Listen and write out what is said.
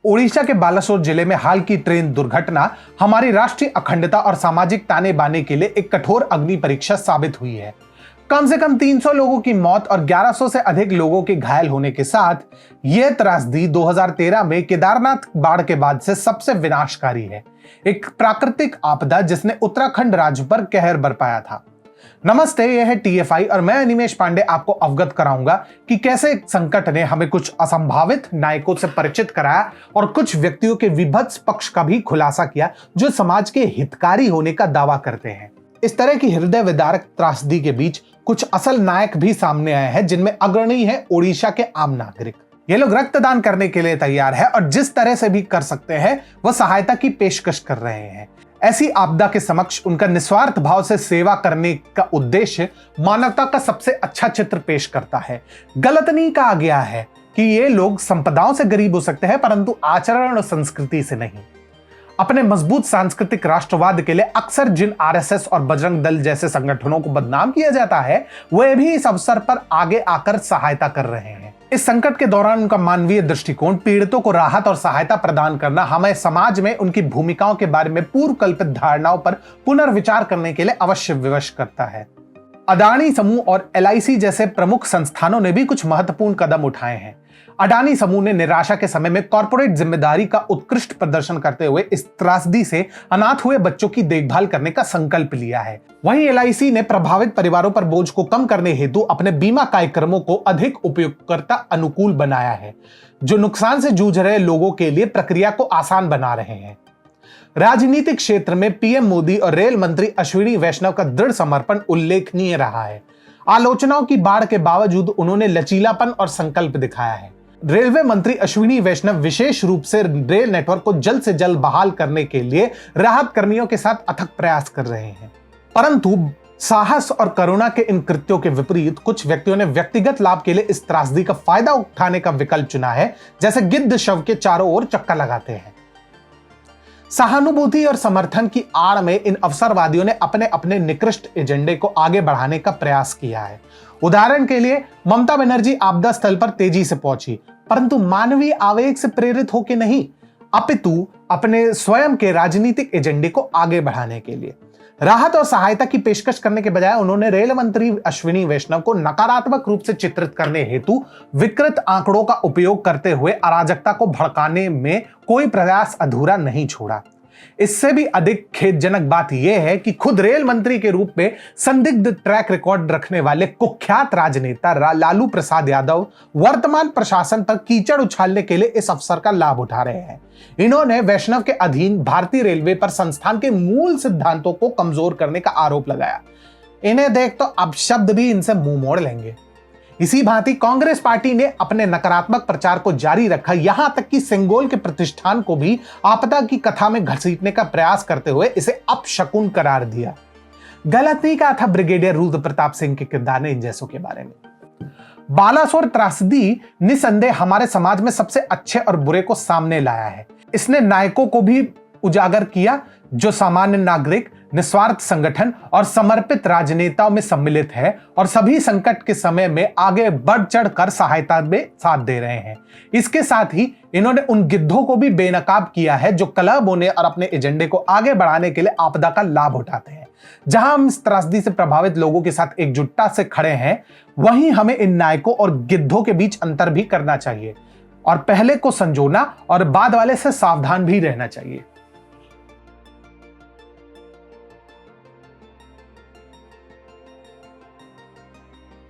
ओडिशा के बालासोर जिले में हाल की ट्रेन दुर्घटना हमारी राष्ट्रीय अखंडता और सामाजिक ताने बाने के लिए एक कठोर अग्नि परीक्षा साबित हुई है। कम से कम 300 लोगों की मौत और 1100 से अधिक लोगों के घायल होने के साथ यह त्रासदी 2013 में केदारनाथ बाढ़ के बाद से सबसे विनाशकारी है। एक प्राकृतिक आपदा जिसने उत्तराखंड राज्य पर कहर बरपाया था। नमस्ते, यह है TFI और मैं अनिमेश पांडे आपको अवगत कराऊंगा कि कैसे संकट ने हमें कुछ असंभावित नायकों से परिचित कराया और कुछ व्यक्तियों के विभत्स पक्ष का भी खुलासा किया जो समाज के हितकारी होने का दावा करते हैं। इस तरह की हृदय विदारक त्रासदी के बीच कुछ असल नायक भी सामने आए हैं, जिनमें अग्रणी है ओडिशा के आम नागरिक। ये लोग रक्तदान करने के लिए तैयार है और जिस तरह से भी कर सकते हैं वह सहायता की पेशकश कर रहे हैं। ऐसी आपदा के समक्ष उनका निस्वार्थ भाव से सेवा करने का उद्देश्य मानवता का सबसे अच्छा चित्र पेश करता है। गलत नहीं कहा गया है कि ये लोग संपदाओं से गरीब हो सकते हैं, परंतु आचरण और संस्कृति से नहीं। अपने मजबूत सांस्कृतिक राष्ट्रवाद के लिए अक्सर जिन RSS और बजरंग दल जैसे संगठनों को बदनाम किया जाता है, वे भी इस अवसर पर आगे आकर सहायता कर रहे हैं। इस संकट के दौरान उनका मानवीय दृष्टिकोण, पीड़ितों को राहत और सहायता प्रदान करना हमें समाज में उनकी भूमिकाओं के बारे में पूर्व कल्पित धारणाओं पर पुनर्विचार करने के लिए अवश्य विवश करता है। अडानी समूह और LIC जैसे प्रमुख संस्थानों ने भी कुछ महत्वपूर्ण कदम उठाए हैं। अडानी समूह ने निराशा के समय में कॉर्पोरेट जिम्मेदारी का उत्कृष्ट प्रदर्शन करते हुए इस त्रासदी से अनाथ हुए बच्चों की देखभाल करने का संकल्प लिया है। वहीं LIC ने प्रभावित परिवारों पर बोझ को कम करने हेतु अपने बीमा कार्यक्रमों को अधिक उपयोगकर्ता अनुकूल बनाया है, जो नुकसान से जूझ रहे लोगों के लिए प्रक्रिया को आसान बना रहे हैं। राजनीतिक क्षेत्र में PM मोदी और रेल मंत्री अश्विनी वैष्णव का दृढ़ समर्पण उल्लेखनीय रहा है। आलोचनाओं की बाढ़ के बावजूद उन्होंने लचीलापन और संकल्प दिखाया है। रेलवे मंत्री अश्विनी वैष्णव विशेष रूप से रेल नेटवर्क को जल्द से जल्द बहाल करने के लिए राहत कर्मियों के साथ अथक प्रयास कर रहे हैं। परंतु साहस और करुणा के इन कृत्यों के विपरीत कुछ व्यक्तियों ने व्यक्तिगत लाभ के लिए इस त्रासदी का फायदा उठाने का विकल्प चुना है, जैसे गिद्ध शव के चारों ओर चक्का लगाते हैं। सहानुभूति और समर्थन की आड़ में इन अवसरवादियों ने अपने अपने निकृष्ट एजेंडे को आगे बढ़ाने का प्रयास किया है। उदाहरण के लिए ममता बनर्जी आपदा स्थल पर तेजी से पहुंची, परंतु मानवीय आवेग से प्रेरित होकर नहीं, अपितु अपने स्वयं के राजनीतिक एजेंडे को आगे बढ़ाने के लिए। राहत और सहायता की पेशकश करने के बजाय उन्होंने रेल मंत्री अश्विनी वैष्णव को नकारात्मक रूप से चित्रित करने हेतु विकृत आंकड़ों का उपयोग करते हुए अराजकता को भड़काने में कोई प्रयास अधूरा नहीं छोड़ा। इससे भी अधिक खेदजनक बात यह है कि खुद रेल मंत्री के रूप में संदिग्ध ट्रैक रिकॉर्ड रखने वाले कुख्यात राजनेता लालू प्रसाद यादव वर्तमान प्रशासन पर कीचड़ उछालने के लिए इस अवसर का लाभ उठा रहे हैं। इन्होंने वैष्णव के अधीन भारतीय रेलवे पर संस्थान के मूल सिद्धांतों को कमजोर करने का आरोप लगाया। इन्हें देख तो अब शब्द भी इनसे मुंह मोड़ लेंगे। इसी भांति कांग्रेस पार्टी ने अपने नकारात्मक प्रचार को जारी रखा, यहां तक कि सिंगोल के प्रतिष्ठान को भी आपदा की कथा में घसीटने का प्रयास करते हुए इसे अपशकुन करार दिया। गलत नहीं कहा था ब्रिगेडियर रुद्र प्रताप सिंह के किरदार ने इन जैसों के बारे में। बालासोर त्रासदी निसंदेह हमारे समाज में सबसे अच्छे और बुरे को सामने लाया है। इसने नायकों को भी उजागर किया जो सामान्य नागरिक, निस्वार्थ संगठन और समर्पित राजनेताओं में सम्मिलित है और सभी संकट के समय में आगे बढ़ चढ़कर सहायता में साथ दे रहे हैं। इसके साथ ही इन्होंने उन गिद्धों को भी बेनकाब किया है जो कलह बोने और अपने एजेंडे को आगे बढ़ाने के लिए आपदा का लाभ उठाते हैं। जहां हम इस त्रासदी से प्रभावित लोगों के साथ एकजुटता से खड़े हैं, वहीं हमें इन नायकों और गिद्धों के बीच अंतर भी करना चाहिए और पहले को संजोना और बाद वाले से सावधान भी रहना चाहिए।